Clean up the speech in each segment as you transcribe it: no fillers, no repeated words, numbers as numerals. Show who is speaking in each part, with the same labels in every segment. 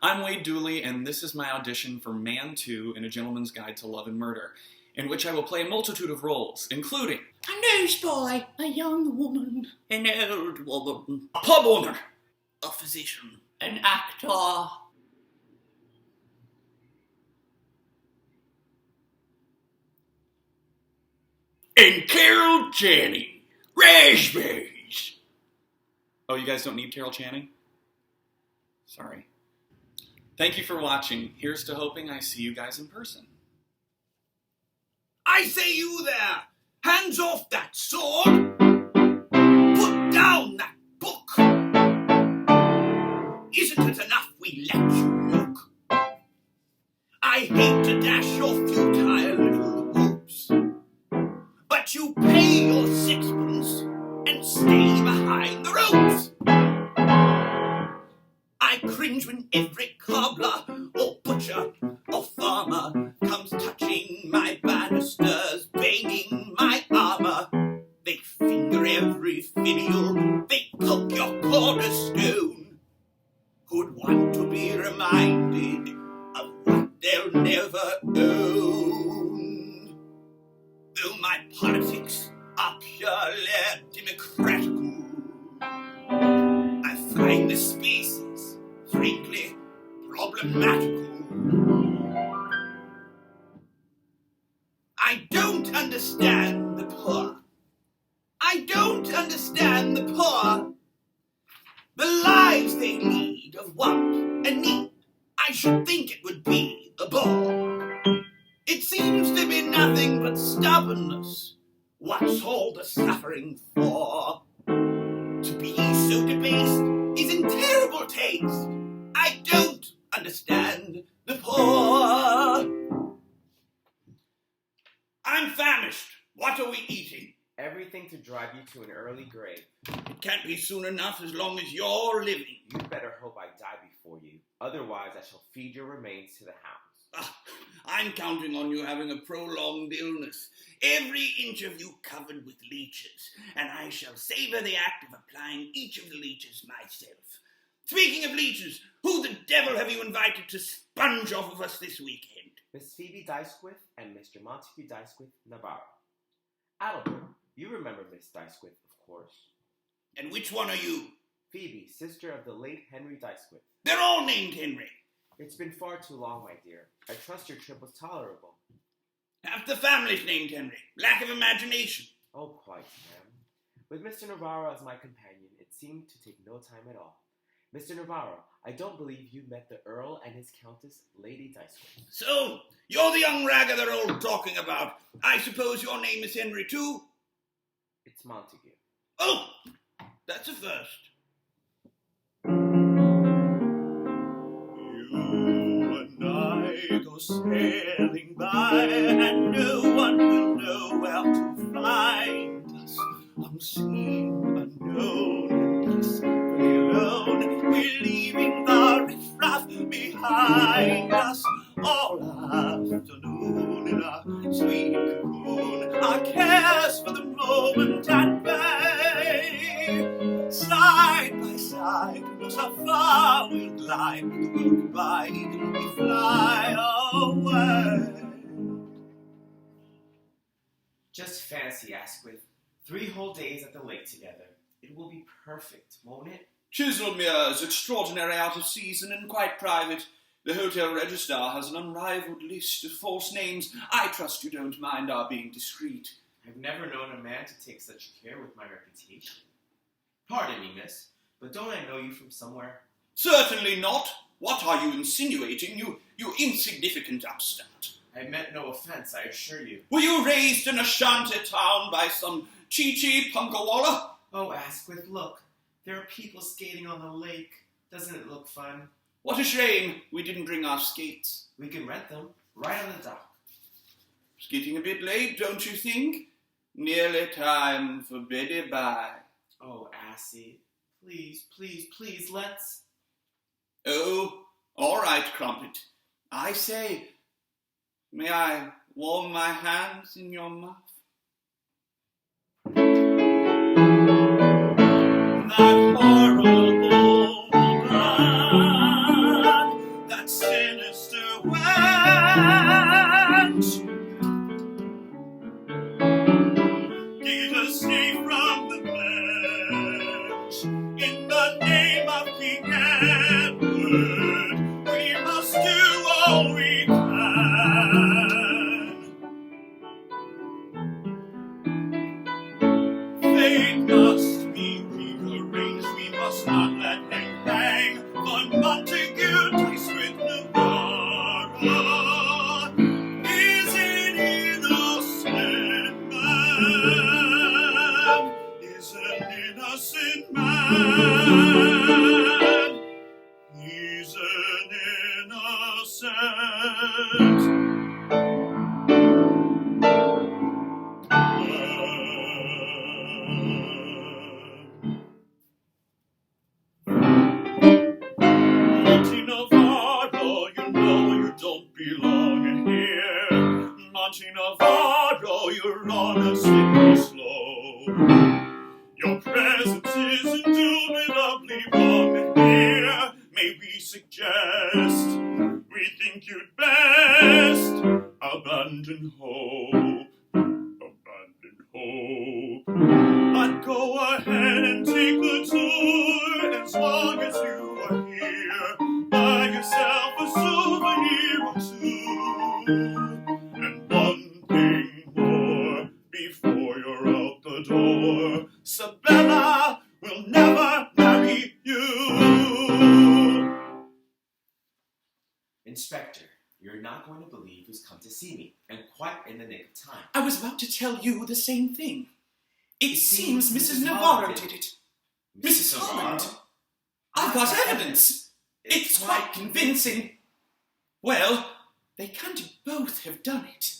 Speaker 1: I'm Wade Dooley, and this is my audition for Man 2 in A Gentleman's Guide to Love and Murder, in which I will play a multitude of roles, including
Speaker 2: a newsboy, a young woman, an old woman,
Speaker 1: a pub owner,
Speaker 2: a physician, an actor,
Speaker 1: and Carol Channing. Raspberries. Oh, you guys don't need Carol Channing? Sorry. Thank you for watching. Here's to hoping I see you guys in person.
Speaker 2: I say you there! Hands off that sword! Put down that book! Isn't it enough we let you look? I hate to dash your futile little hopes, but you pay your sixpence and stay behind the ropes. I cringe when every cobbler or butcher or farmer comes touching my banisters, banging my armour. They finger every finial, they poke your cornerstone. Who'd want to be reminded of what they'll never own? Though my politics are purely democratical, I find the spaces frankly problematical. I don't understand the poor. I don't understand the poor. The lives they lead of want and need, I should think it would be a bore. It seems to be nothing but stubbornness. What's all the suffering for? To be so debased is in terrible taste. I don't understand the poor. I'm famished. What are we eating?
Speaker 3: Everything to drive you to an early grave.
Speaker 2: It can't be soon enough as long as you're living.
Speaker 3: You'd better hope I die before you. Otherwise, I shall feed your remains to the hounds.
Speaker 2: I'm counting on you having a prolonged illness. Every inch of you covered with leeches, and I shall savor the act of applying each of the leeches myself. Speaking of leeches, who the devil have you invited to sponge off of us this weekend?
Speaker 3: Miss Phoebe Dysquith and Mr. Montague Dysquith Navarro. Adelbert, you remember Miss Dysquith, of course.
Speaker 2: And which one are you?
Speaker 3: Phoebe, sister of the late Henry Dysquith.
Speaker 2: They're all named Henry.
Speaker 3: It's been far too long, my dear. I trust your trip was tolerable.
Speaker 2: Half the family's named Henry. Lack of imagination.
Speaker 3: Oh, quite, ma'am. With Mr. Navarro as my companion, it seemed to take no time at all. Mr. Navarro, I don't believe you met the Earl and his Countess, Lady Dysquith.
Speaker 2: So, you're the young ragger they're all talking about. I suppose your name is Henry, too?
Speaker 3: It's Montague.
Speaker 2: Oh, that's a first. You and I go sailing by, and no one will know where to find us. Unseen, unknown, peacefully alone, we're leaving the riffraff behind us. All afternoon in our sweet cocoon, our cares for the moment at bay. Side by side, no so far we'll glide, with the world goodbye, till we fly away.
Speaker 3: Just fancy, Asquith. 3 whole days at the lake together. It will be perfect, won't it?
Speaker 1: Chiselmere's extraordinary out of season and quite private. The hotel registrar has an unrivaled list of false names. I trust you don't mind our being discreet.
Speaker 3: I've never known a man to take such care with my reputation. Pardon me, miss, but don't I know you from somewhere?
Speaker 1: Certainly not. What are you insinuating, you insignificant upstart?
Speaker 3: I meant no offense, I assure you.
Speaker 1: Were you raised in a shanty town by some Chi-Chi Punkawalla?
Speaker 3: Oh, Asquith, look. There are people skating on the lake. Doesn't it look fun?
Speaker 1: What a shame we didn't bring our skates.
Speaker 3: We can rent them, right on the dock.
Speaker 1: It's getting a bit late, don't you think? Nearly time for beddy bye.
Speaker 3: Oh, Assie, please, please, please, let's...
Speaker 1: Oh, all right, Crumpet. I say, may I warm my hands in your muff?
Speaker 2: That horrible blood innocent. Monty Navarro, you know you don't belong in here. Monty Navarro, you're on a slippery slope. Your presence is indubitably wrong in here. May we suggest, we think you'd best abandon hope. Abandon hope. But go ahead and take the tour as long as you are here. Buy yourself a souvenir or two. And one thing more before you're out the door. Sabella will never marry you.
Speaker 3: Inspector, you're not going to believe who's come to see me, and quite in the nick of time.
Speaker 1: I was about to tell you the same thing. It seems Mrs. Navarro did it. Mrs. Holland. I've got evidence. It's quite convincing. Well, they can't both have done it.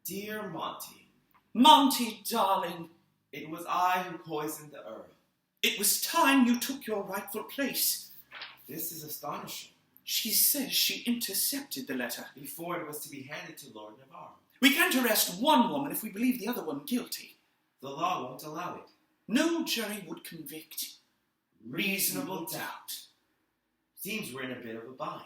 Speaker 3: Dear Monty,
Speaker 1: Monty, darling,
Speaker 3: it was I who poisoned the Earl.
Speaker 1: it was time you took your rightful place.
Speaker 3: This is astonishing.
Speaker 1: She says she intercepted the letter.
Speaker 3: Before it was to be handed to Lord Navarro.
Speaker 1: We can't arrest one woman if we believe the other one guilty.
Speaker 3: The law won't allow it.
Speaker 1: No jury would convict. Reasonable doubt.
Speaker 3: Seems we're in a bit of a bind.